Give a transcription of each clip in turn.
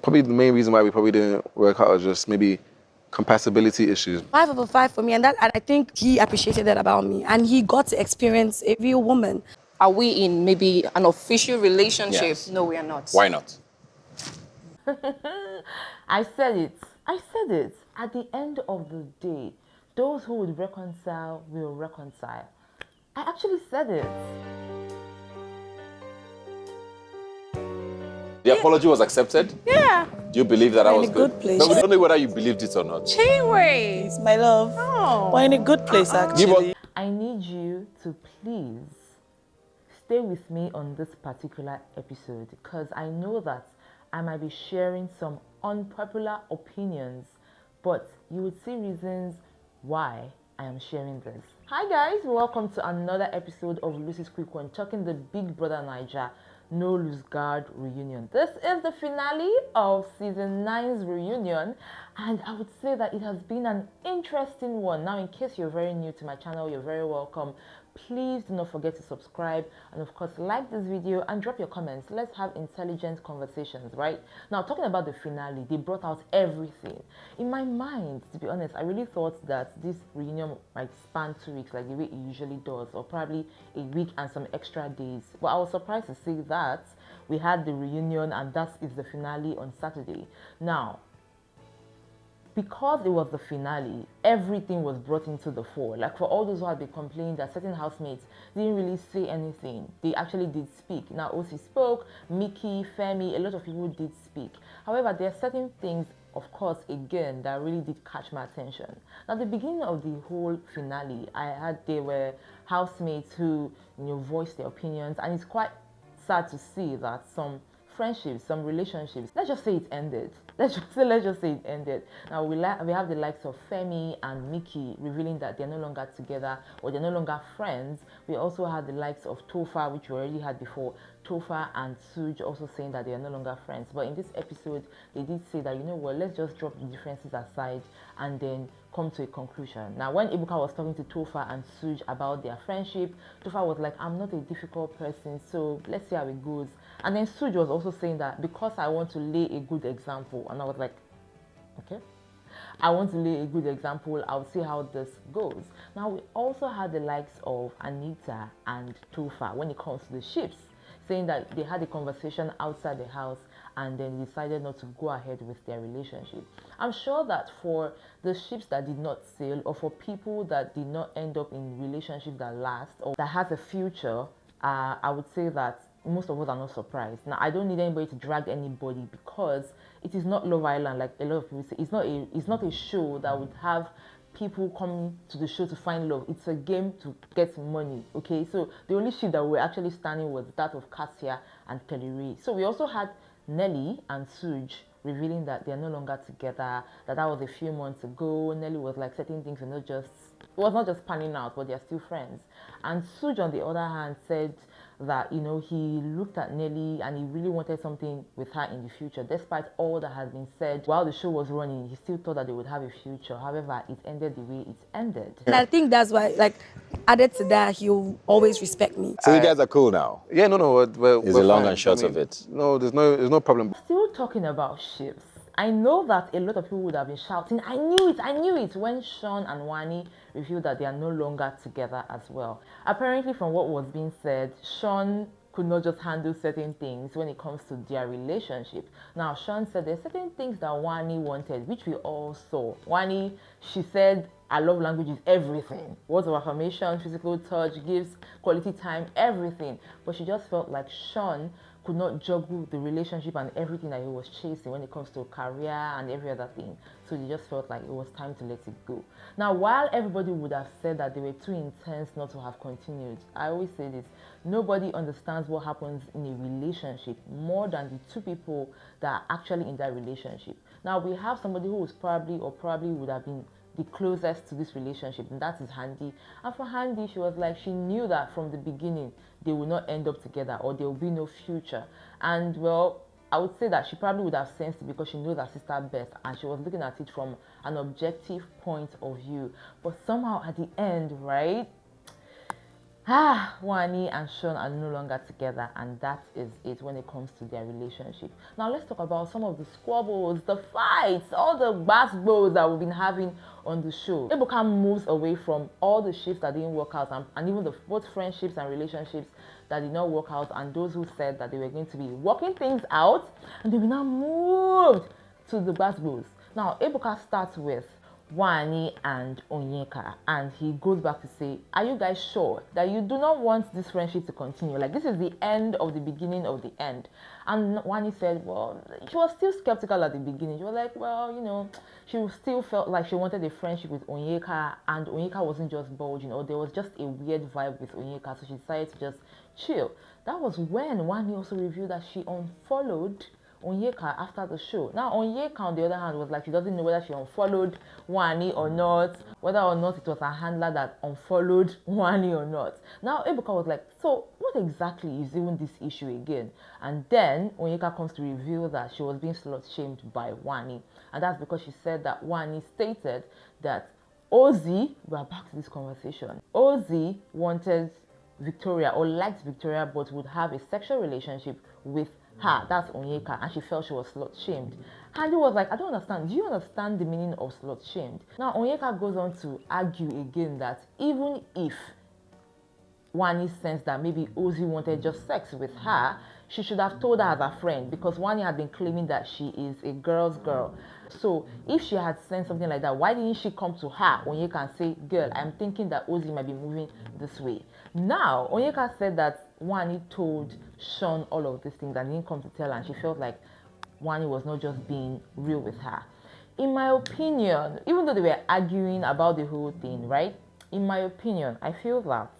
Probably the main reason why we probably didn't work out was just maybe compatibility issues. 5/5 for me, and I think he appreciated that about me, and he got to experience a real woman. Are we in maybe an official relationship? Yes. No, we are not. Why not? I said it. At the end of the day, those who would reconcile will reconcile. I actually said it. The apology was accepted? Yeah. Do you believe that I was in a good place. No, we don't know whether you believed it or not. Chinwe. It's my love. Oh. We're in a good place, actually. I need you to please stay with me on this particular episode because I know that I might be sharing some unpopular opinions, but you would see reasons why I am sharing this. Hi guys, welcome to another episode of Lucy's Quick One, talking the Big Brother Naija No Lose Guard reunion. This is the finale of season 9's reunion, and I would say that it has been an interesting one. Now, in case you're very new to my channel, you're very welcome. Please do not forget to subscribe and of course like this video and drop your comments. Let's have intelligent conversations, right? Now, talking about the finale, they brought out everything. In my mind, to be honest, I really thought that this reunion might span 2 weeks like the way it usually does, or probably a week and some extra days. But I was surprised to see that we had the reunion and that is the finale on Saturday. Now, because it was the finale, everything was brought into the fore. Like for all those who had been complaining that certain housemates didn't really say anything, they actually did speak. Now, OC spoke, Mickey, Fairme, a lot of people did speak. However, there are certain things, of course, again, that really did catch my attention. Now, the beginning of the whole finale, there were housemates who, voiced their opinions, and it's quite sad to see that some friendships, some relationships, let's just say it ended. Let's just say it ended. Now we have the likes of Fairme and Mickey revealing that they're no longer together or they're no longer friends. We also had the likes of Topher, which we already had before. Topher and Sooj also saying that they are no longer friends. But in this episode, they did say that, let's just drop the differences aside and then come to a conclusion. Now, when Ebuka was talking to Topher and Sooj about their friendship, Topher was like, I'm not a difficult person, so let's see how it goes. And then Sooj was also saying that because I want to lay a good example, and I was like, okay, I want to lay a good example, I'll see how this goes. Now, we also had the likes of Anita and Topher when it comes to the ships, saying that they had a conversation outside the house and then decided not to go ahead with their relationship. I'm sure that for the ships that did not sail, or for people that did not end up in relationships that last or that has a future, I would say that most of us are not surprised. Now, I don't need anybody to drag anybody because it is not Love Island like a lot of people say. It's not a show that would have people come to the show to find love. It's a game to get money, okay? So the only ship that we're actually standing was that of Kassia and Kelly. So we also had Nelly and Sooj revealing that they're no longer together, that was a few months ago. Nelly was like, certain things was not just panning out, but they're still friends. And Sooj, on the other hand, said that, he looked at Nelly and he really wanted something with her in the future. Despite all that has been said while the show was running, he still thought that they would have a future. However, it ended the way it ended. And I think that's why, added to that, he'll always respect me. So you guys are cool now? Yeah, no. Is the long and short of it? No, there's no problem. Still talking about ships. I know that a lot of people would have been shouting, I knew it, when Sean and Wanni revealed that they are no longer together as well. Apparently, from what was being said, Sean could not just handle certain things when it comes to their relationship. Now, Sean said there's certain things that Wanni wanted, which we all saw. Wanni, she said, I love language is everything. Words of affirmation, physical touch, gifts, quality time, everything. But she just felt like Sean could not juggle the relationship and everything that he was chasing when it comes to career and every other thing. So they just felt like it was time to let it go. Now, while everybody would have said that they were too intense not to have continued, I always say this, nobody understands what happens in a relationship more than the two people that are actually in that relationship. Now, we have somebody who was probably would have been the closest to this relationship, and that is Handy. And for Handy, she was like, she knew that from the beginning they would not end up together or there will be no future. And well, I would say that she probably would have sensed it because she knows her sister best and she was looking at it from an objective point of view. But somehow at the end, right, Wanni and Sean are no longer together, and that is it when it comes to their relationship. Now let's talk about some of the squabbles, the fights, all the basketballs that we've been having on the show. Ebuka moves away from all the shifts that didn't work out, and even both friendships and relationships that did not work out, and those who said that they were going to be working things out, and they will now move to the basketballs. Now Ebuka starts with Wanni and Oneyeka, and he goes back to say, are you guys sure that you do not want this friendship to continue? Like, this is the end of the beginning of the end. And Wanni said, well, she was still skeptical at the beginning. She was like, well, you know, she still felt like she wanted a friendship with Onyeka, and Onyeka wasn't just bulging, or there was just a weird vibe with Onyeka, so she decided to just chill. That was when Wanni also revealed that she unfollowed Onyeka after the show. Now Onyeka, on the other hand, was like she doesn't know whether she unfollowed Wanni or not, whether or not it was her handler that unfollowed Wanni or not. Now Ebuka was like, so what exactly is even this issue again? And then Onyeka comes to reveal that she was being slut-shamed by Wanni, and that's because she said that Wanni stated that Ozzy, we are back to this conversation, Ozzy wanted Victoria, or liked Victoria, but would have a sexual relationship with her, that's Onyeka, and she felt she was slut-shamed. And he was like, I don't understand. Do you understand the meaning of slut-shamed? Now, Onyeka goes on to argue again that even if Wanni sensed that maybe Ozzy wanted just sex with her, she should have told her as a friend, because Wanni had been claiming that she is a girl's girl. So if she had sensed something like that, why didn't she come to her, Onyeka, and say, girl, I'm thinking that Ozzy might be moving this way? Now, Onyeka said that Wanni told Sean all of these things and didn't come to tell her, and she felt like Wanni was not just being real with her. In my opinion, even though they were arguing about the whole thing, right? In my opinion, I feel that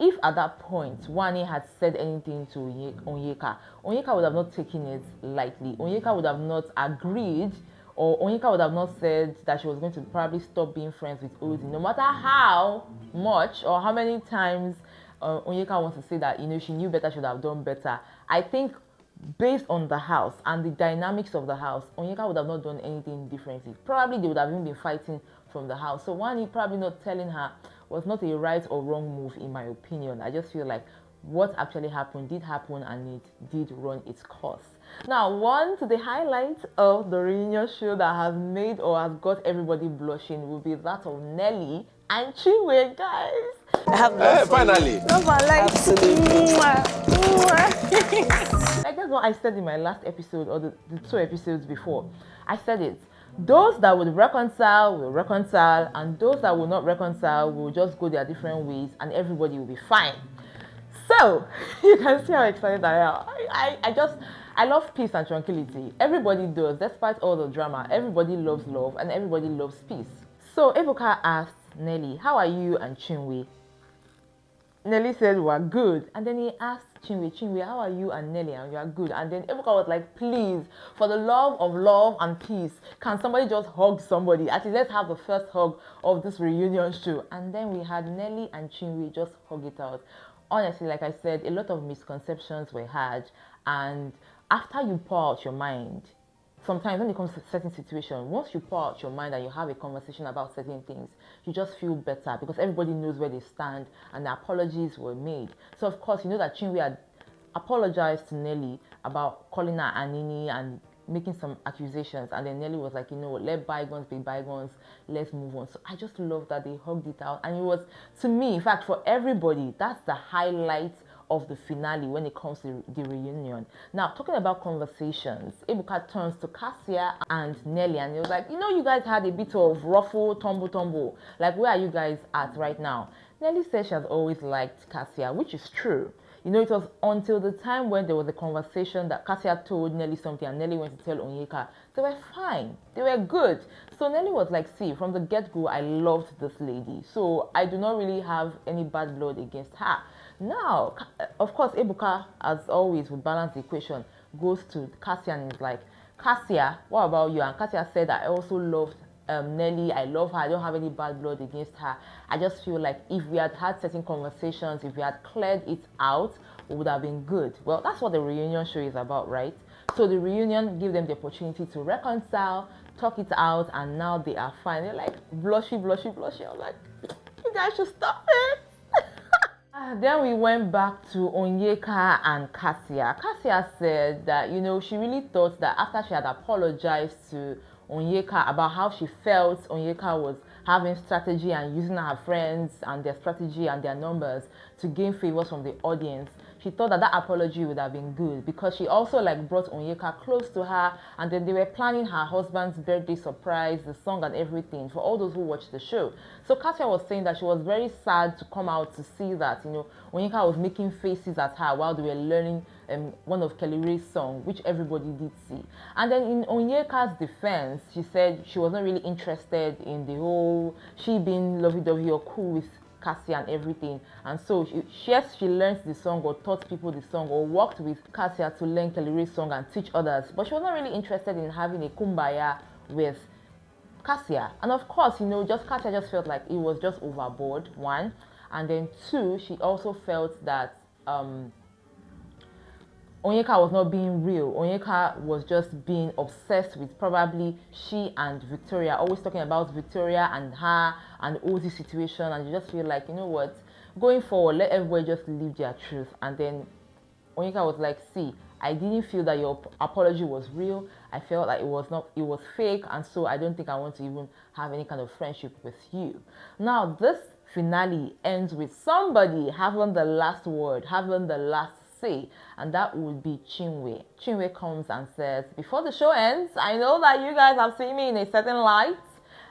if at that point Wanni had said anything to Onyeka, Onyeka would have not taken it lightly. Onyeka would have not agreed, or Onyeka would have not said that she was going to probably stop being friends with Ozzy, no matter how much or how many times Onyeka wants to say that, you know, she knew better, should have done better. I think based on the house and the dynamics of the house, Onyeka would have not done anything differently. Probably they would have even been fighting from the house. So Wanni probably not telling her was not a right or wrong move, in my opinion. I just feel like what actually happened did happen, and it did run its course. Now, one to the highlight of the reunion show that has made or has got everybody blushing will be that of Nelly and Chinwe, guys. I have love for finally. you. Love my life. Absolutely. Like, that's what I said in my last episode, or the 2 episodes before. I said it. Those that would reconcile will reconcile, and those that will not reconcile will just go their different ways, and everybody will be fine. So, you can see how excited I am. I love peace and tranquility. Everybody does, despite all the drama. Everybody loves love, and everybody loves peace. So, Ebuka asked Nelly, how are you and Chinwe? Nelly said, we're good. And then he asked Chinwe, how are you and Nelly? And you are good. And then Ebuka was like, please, for the love of love and peace, can somebody just hug somebody? Actually, let's have the first hug of this reunion show. And then we had Nelly and Chinwe just hug it out. Honestly, like I said, a lot of misconceptions were had. And after you pour out your mind, sometimes when it comes to certain situations, once you pour out your mind and you have a conversation about certain things, you just feel better because everybody knows where they stand and the apologies were made. So of course, you know that Chinwe had apologized to Nelly about calling her Anini and making some accusations, and then Nelly was like, you know what, let bygones be bygones, let's move on. So I just love that they hugged it out, and it was, to me, in fact, for everybody, that's the highlight of the finale when it comes to the reunion. Now, talking about conversations, Ebuka turns to Kassia and Nelly, and he was like, you know, you guys had a bit of ruffle, tumble. Like, where are you guys at right now? Nelly says she has always liked Kassia, which is true. You know, it was until the time when there was a conversation that Kassia told Nelly something and Nelly went to tell Onyeka. They were fine. They were good. So Nelly was like, see, from the get-go, I loved this lady. So I do not really have any bad blood against her. Now, of course, Ebuka, as always, would balance the equation, goes to Kassia and is like, Kassia, what about you? And Kassia said, I also loved Nelly. I love her. I don't have any bad blood against her. I just feel like if we had had certain conversations, if we had cleared it out, it would have been good. Well, that's what the reunion show is about, right? So the reunion gave them the opportunity to reconcile, talk it out, and now they are fine. They're like blushy. I'm like, you guys should stop it. Then we went back to Onyeka and Kassia. Kassia said that, she really thought that after she had apologized to Onyeka about how she felt Onyeka was having strategy and using her friends and their strategy and their numbers to gain favors from the audience, she thought that apology would have been good, because she also brought Onyeka close to her, and then they were planning her husband's birthday surprise, the song and everything for all those who watched the show. So Kassia was saying that she was very sad to come out to see that, Onyeka was making faces at her while they were learning one of Kelly Ray's songs, which everybody did see. And then in Onyeka's defense, she said she was not really interested in the whole she being lovey-dovey or cool with Kassia and everything. And so she learned the song or taught people the song or worked with Kassia to learn Kelly Ray's song and teach others, but she was not really interested in having a kumbaya with Kassia. And of course, just Kassia just felt like it was just overboard, one. And then two, she also felt that Onyeka was not being real. Onyeka was just being obsessed with probably she and Victoria, always talking about Victoria and her and Ozzy's situation, and you just feel like, what, going forward, let everybody just live their truth. And then Onyeka was like, see, I didn't feel that your apology was real. I felt like it was fake, and so I don't think I want to even have any kind of friendship with you. Now, this finale ends with somebody having the last word, having the last say, and that would be Chinwe. Chinwe comes and says, before the show ends, I know that you guys have seen me in a certain light.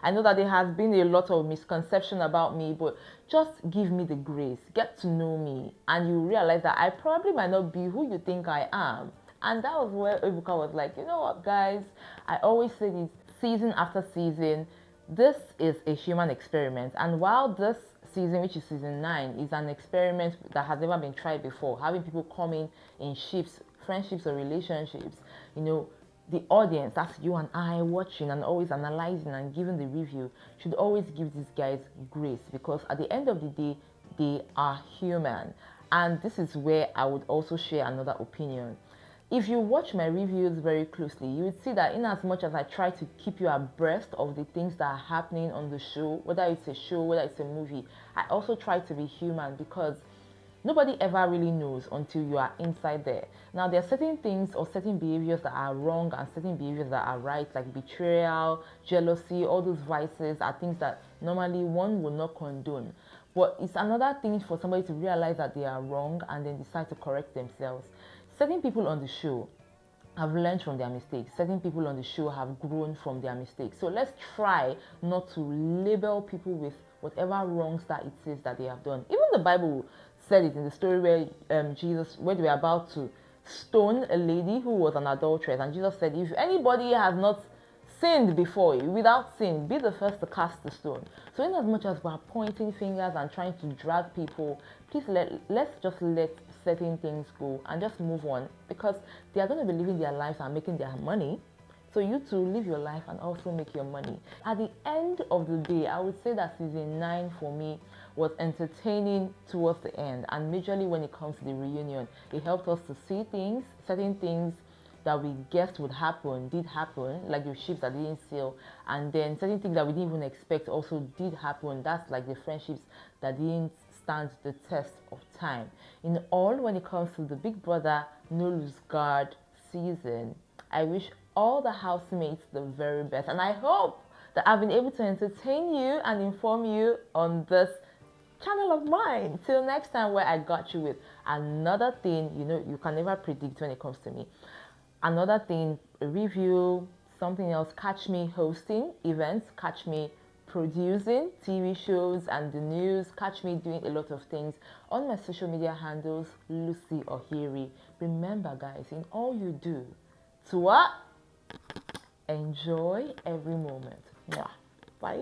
I know that there has been a lot of misconception about me, but just give me the grace, get to know me, and you realize that I probably might not be who you think I am. And that was where Ebuka was like, you know what, guys, I always say this season after season, this is a human experiment. And while this season, which is season 9, is an experiment that has never been tried before, having people come in ships, friendships or relationships, the audience, that's you and I watching and always analyzing and giving the review, should always give these guys grace, because at the end of the day, they are human. And this is where I would also share another opinion. If you watch my reviews very closely, you would see that in as much as I try to keep you abreast of the things that are happening on the show, whether it's a show, whether it's a movie, I also try to be human, because nobody ever really knows until you are inside there. Now, there are certain things or certain behaviors that are wrong and certain behaviors that are right, like betrayal, jealousy, all those vices are things that normally one would not condone. But it's another thing for somebody to realize that they are wrong and then decide to correct themselves. Certain people on the show have learned from their mistakes. Certain people on the show have grown from their mistakes. So let's try not to label people with whatever wrongs that it says that they have done. Even the Bible said it in the story where where they were about to stone a lady who was an adulteress, and Jesus said, if anybody has not sinned before you, without sin, be the first to cast the stone. So in as much as we're pointing fingers and trying to drag people, please let's just let certain things go and just move on, because they are going to be living their lives and making their money. So you too, live your life and also make your money. At the end of the day, I would say that season 9 for me was entertaining towards the end, and majorly when it comes to the reunion, it helped us to see things, certain things that we guessed would happen, did happen, like the ships that didn't sail, and then certain things that we didn't even expect also did happen. That's like the friendships that didn't stand the test of time. In all, when it comes to the Big Brother No Lose Guard season, I wish all the housemates the very best, and I hope that I've been able to entertain you and inform you on this channel of mine. Till next time, where I got you with another thing you can never predict when it comes to me. Another thing, a review, something else. Catch me hosting events, catch me producing TV shows and the news, catch me doing a lot of things on my social media handles, Lucy Ohiri. Remember, guys, in all you do, to what? Enjoy every moment. Bye.